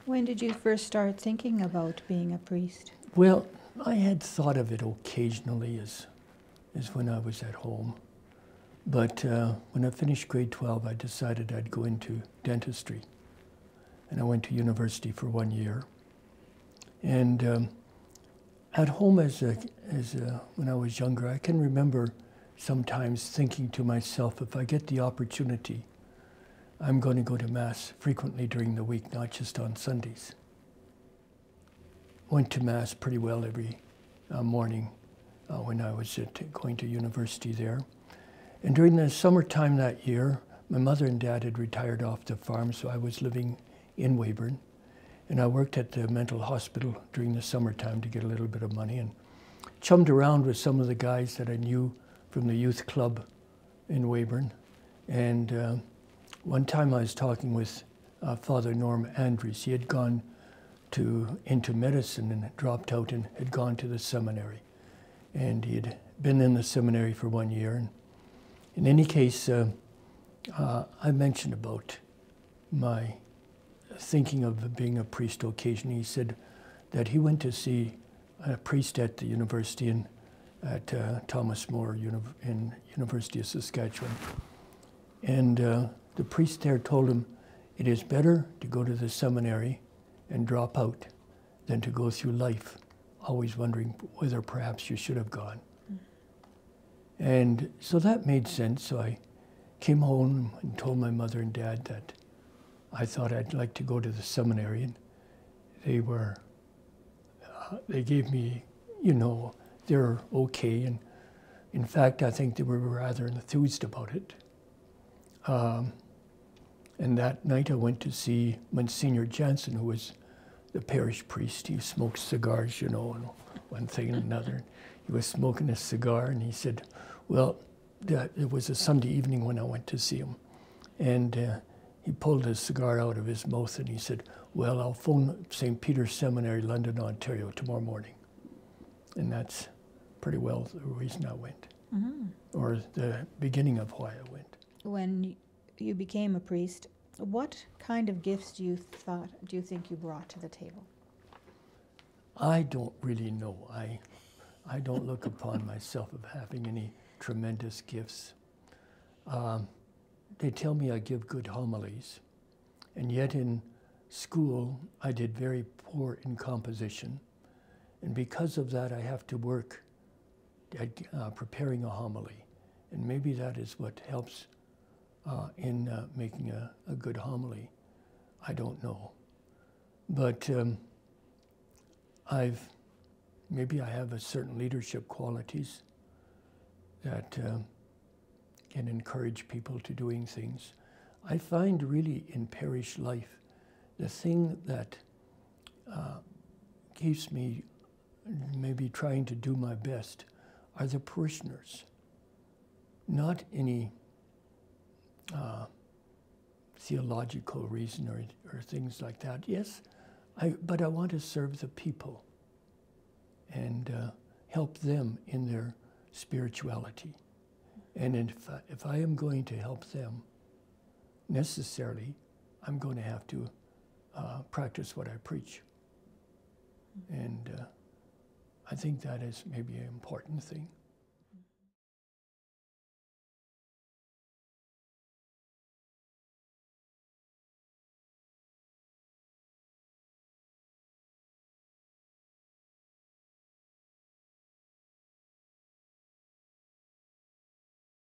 When did you first start thinking about being a priest? Well, I had thought of it occasionally as when I was at home. But when I finished grade 12, I decided I'd go into dentistry. And I went to university for 1 year. And at home when I was younger, I can remember sometimes thinking to myself, if I get the opportunity, I'm going to go to Mass frequently during the week, not just on Sundays. Went to Mass pretty well every morning when I was going to university there. And during the summertime that year, my mother and dad had retired off the farm, so I was living in Weyburn. And I worked at the mental hospital during the summertime to get a little bit of money, and chummed around with some of the guys that I knew from the youth club in Weyburn. And one time I was talking with Father Norm Andrews. He had gone into medicine and had dropped out and had gone to the seminary. And he had been in the seminary for 1 year. And in any case, I mentioned about my thinking of being a priest occasionally. He said that he went to see a priest at the university at Thomas More in University of Saskatchewan. And the priest there told him, it is better to go to the seminary and drop out than to go through life always wondering whether perhaps you should have gone. And so that made sense. So I came home and told my mother and dad that I thought I'd like to go to the seminary. And they gave me, they're okay. And in fact, I think they were rather enthused about it. And that night I went to see Monsignor Jansen, who was the parish priest. He smoked cigars, and one thing and another. He was smoking a cigar, and he said, well, it was a Sunday evening when I went to see him. And he pulled his cigar out of his mouth, and he said, well, I'll phone St. Peter's Seminary, London, Ontario, tomorrow morning. And that's pretty well the reason I went, or the beginning of why I went. When you became a priest, what kind of gifts do you think you brought to the table? I don't really know. I don't look upon myself as having any tremendous gifts. They tell me I give good homilies, and yet in school I did very poor in composition, and because of that I have to work at preparing a homily, and maybe that is what helps in making a good homily. I don't know. But maybe I have a certain leadership qualities that can encourage people to doing things. I find really in parish life, the thing that keeps me maybe trying to do my best are the parishioners, not any theological reason or things like that. Yes, but I want to serve the people and help them in their spirituality. And if I am going to help them, necessarily, I'm going to have to practice what I preach. And I think that is maybe an important thing.